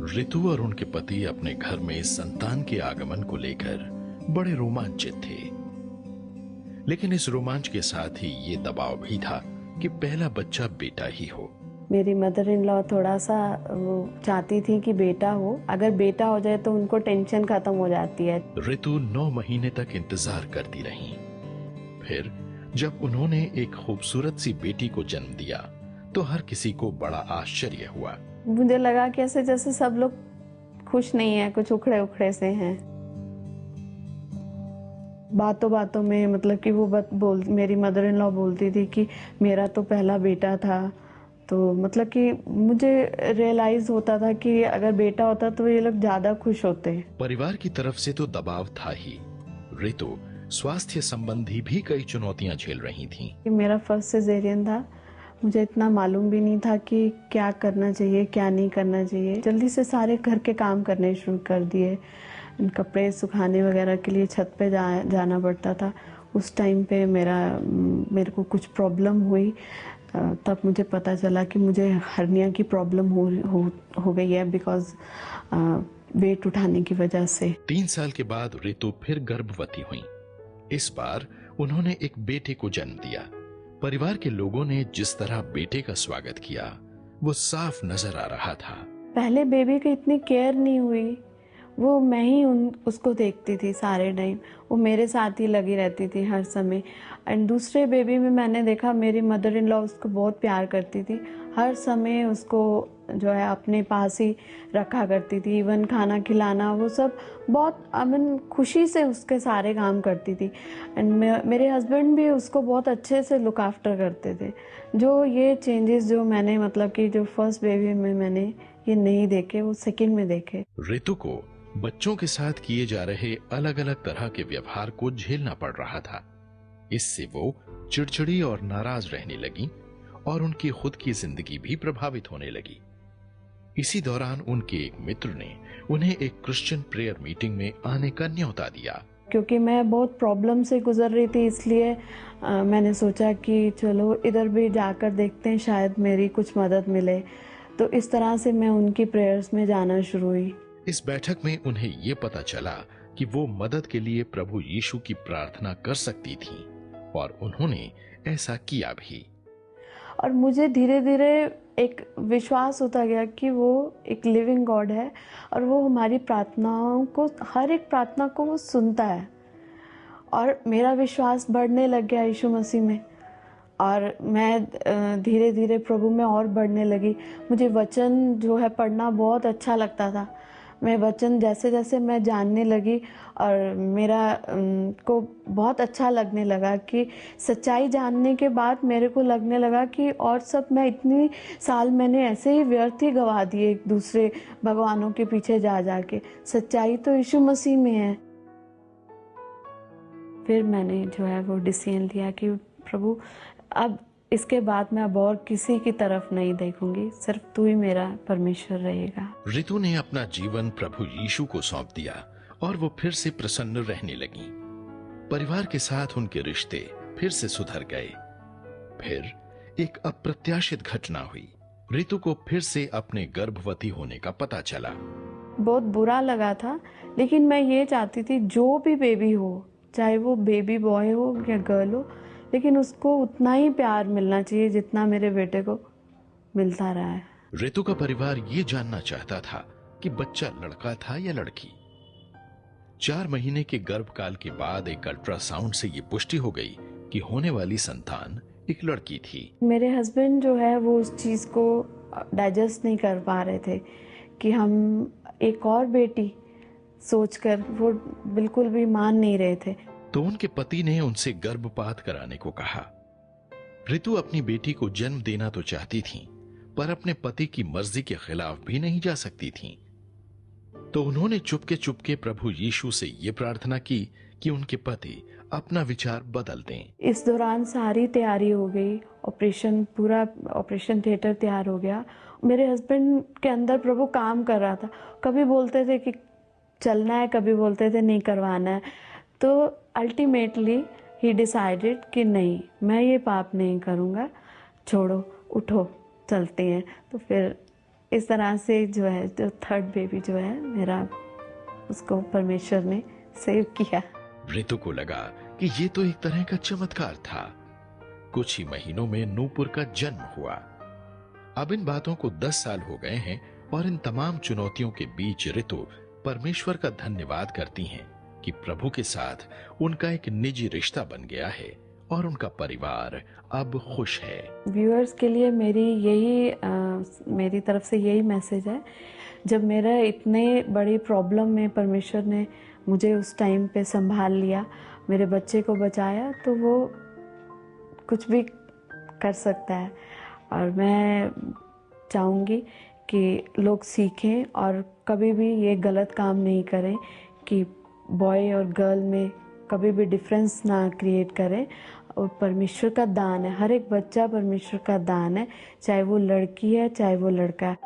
ऋतु और उनके पति अपने घर में संतान के आगमन को लेकर बड़े रोमांचित थे, लेकिन इस रोमांच के साथ ही ये दबाव भी था कि पहला बच्चा बेटा ही हो। मेरी मदर इन लॉ थोड़ा सा वो चाहती थी कि बेटा हो, अगर बेटा हो जाए तो उनको टेंशन खत्म हो जाती है। ऋतु 9 महीने तक इंतजार करती रही। फिर जब उन्होंने एक खूबसूरत सी बेटी को जन्म दिया तो हर किसी को बड़ा आश्चर्य हुआ। मुझे लगा कि ऐसे जैसे सब लोग खुश नहीं है, कुछ उखड़े उखड़े से हैं। बातों बातों में मतलब कि वो मेरी मदर इन लॉ बोलती थी कि मेरा तो पहला बेटा था, तो मतलब कि मुझे रियलाइज होता था कि अगर बेटा होता तो ये लोग ज्यादा खुश होते। परिवार की तरफ से तो दबाव था ही, ऋतु स्वास्थ्य संबंधी भी कई चुनौतियां झेल रही थीं। मेरा फर्स्ट सिजेरियन था, मुझे इतना मालूम भी नहीं था कि क्या करना चाहिए क्या नहीं करना चाहिए। जल्दी से सारे घर के काम करने शुरू कर दिए। कपड़े सुखाने वगैरह के लिए छत पे जाना पड़ता था। उस टाइम पे मेरे को कुछ प्रॉब्लम हुई, तब मुझे पता चला कि मुझे हर्निया की प्रॉब्लम हो गई है, बिकॉज वेट उठाने की वजह से। 3 साल के बाद ऋतु फिर गर्भवती हुई। इस बार उन्होंने एक बेटे को जन्म दिया। परिवार के लोगों ने जिस तरह बेटे का स्वागत किया वो साफ नजर आ रहा था। पहले बेबी की इतनी केयर नहीं हुई, वो मैं ही उसको देखती थी सारे टाइम, वो मेरे साथ ही लगी रहती थी हर समय। एंड दूसरे बेबी में मैंने देखा मेरी मदर इन लॉ उसको बहुत प्यार करती थी, हर समय उसको जो है अपने पास ही रखा करती थी। इवन खाना खिलाना वो सब बहुत खुशी से उसके सारे काम करती थी। एंड मेरे हस्बैंड भी उसको बहुत अच्छे से लुक आफ्टर करते थे। जो ये चेंजेस जो मैंने मतलब कि जो फर्स्ट बेबी में मैंने ये नहीं देखे, वो सेकंड में देखे। ऋतु को बच्चों के साथ किए जा रहे अलग अलग तरह के व्यवहार को झेलना पड़ रहा था। इससे वो चिड़चिड़ी और नाराज रहने लगी और उनकी खुद की जिंदगी भी प्रभावित होने लगी। इसी दौरान उनके एक मित्र ने उन्हें एक क्रिश्चियन प्रेयर मीटिंग में आने का न्योता दिया। क्योंकि मैं बहुत प्रॉब्लम से गुजर रही थी, इसलिए मैंने सोचा कि चलो इधर भी जाकर देखते हैं, शायद मेरी कुछ मदद मिले। तो इस तरह से मैं उनकी प्रेयर्स में जाना शुरू हुई। इस बैठक में उन्हें ये पता चला कि वो मदद के लिए प्रभु यीशु की प्रार्थना कर सकती थी और उन्होंने ऐसा किया भी। और मुझे धीरे धीरे एक विश्वास होता गया कि वो एक लिविंग गॉड है और वो हमारी प्रार्थनाओं को, हर एक प्रार्थना को वो सुनता है। और मेरा विश्वास बढ़ने लग गया यीशु मसीह में और मैं धीरे धीरे प्रभु में और बढ़ने लगी। मुझे वचन जो है पढ़ना बहुत अच्छा लगता था। मैं वचन जैसे जैसे मैं जानने लगी और मेरा को बहुत अच्छा लगने लगा कि सच्चाई जानने के बाद मेरे को लगने लगा कि और सब मैं इतनी साल मैंने ऐसे ही व्यर्थ ही गवा दिए एक दूसरे भगवानों के पीछे जा के। सच्चाई तो यीशु मसीह में है। फिर मैंने जो है वो डिसीजन लिया कि प्रभु अब इसके बाद मैं अब और किसी की तरफ नहीं देखूंगी, सिर्फ तू ही मेरा परमेश्वर रहेगा। ऋतु ने अपना जीवन प्रभु यीशु को सौंप दिया और वो फिर से प्रसन्न रहने लगी। परिवार के साथ उनके रिश्ते फिर से सुधर गए। फिर एक अप्रत्याशित घटना हुई। ऋतु को फिर से अपने गर्भवती होने का पता चला। बहुत बुरा लगा था, लेकिन मैं ये चाहती थी जो भी बेबी हो, चाहे वो बेबी बॉय हो या गर्ल हो, लेकिन उसको उतना ही प्यार मिलना चाहिए जितना मेरे बेटे को मिलता रहा है। ऋतु का परिवार ये जानना चाहता था कि बच्चा लड़का था या लड़की। 4 महीने के गर्भकाल के बाद एक अल्ट्रासाउंड से ये पुष्टि हो गई कि होने वाली संतान एक लड़की थी। मेरे हस्बैंड जो है वो उस चीज को डाइजेस्ट नहीं कर पा रहे थे कि हम एक और बेटी सोचकर वो बिल्कुल भी मान नहीं रहे थे। तो उनके पति ने उनसे गर्भपात कराने को कहा। ऋतु अपनी बेटी को जन्म देना तो चाहती थी, पर अपने पति की मर्जी के खिलाफ भी नहीं जा सकती थी। तो उन्होंने चुपके प्रभु यीशु से ये प्रार्थना की कि उनके पति अपना विचार बदल दें। इस दौरान सारी तैयारी हो गई, पूरा ऑपरेशन थिएटर तैयार हो गया। मेरे हस्बैंड के अंदर प्रभु काम कर रहा था। कभी बोलते थे कि चलना है, कभी बोलते थे नहीं करवाना है। तो अल्टीमेटली ही डिसाइडेड कि नहीं, मैं ये पाप नहीं करूँगा, छोड़ो, उठो, चलते हैं। तो फिर इस तरह से जो है, जो थर्ड बेबी जो है मेरा, उसको परमेश्वर ने सेव किया। ऋतु को लगा कि ये तो एक तरह का चमत्कार था। कुछ ही महीनों में नूपुर का जन्म हुआ। अब इन बातों को 10 साल हो गए हैं और इन तमाम चुनौतियों के बीच ऋतु परमेश्वर का धन्यवाद करती हैं कि प्रभु के साथ उनका एक निजी रिश्ता बन गया है और उनका परिवार अब खुश है। व्यूअर्स के लिए मेरी तरफ से यही मैसेज है, जब मेरा इतने बड़ी प्रॉब्लम में परमेश्वर ने मुझे उस टाइम पे संभाल लिया, मेरे बच्चे को बचाया, तो वो कुछ भी कर सकता है। और मैं चाहूँगी कि लोग सीखें और कभी भी ये गलत काम नहीं करें कि बॉय और गर्ल में कभी भी डिफरेंस ना क्रिएट करें। और परमेश्वर का दान है, हर एक बच्चा परमेश्वर का दान है, चाहे वो लड़की है चाहे वो लड़का है।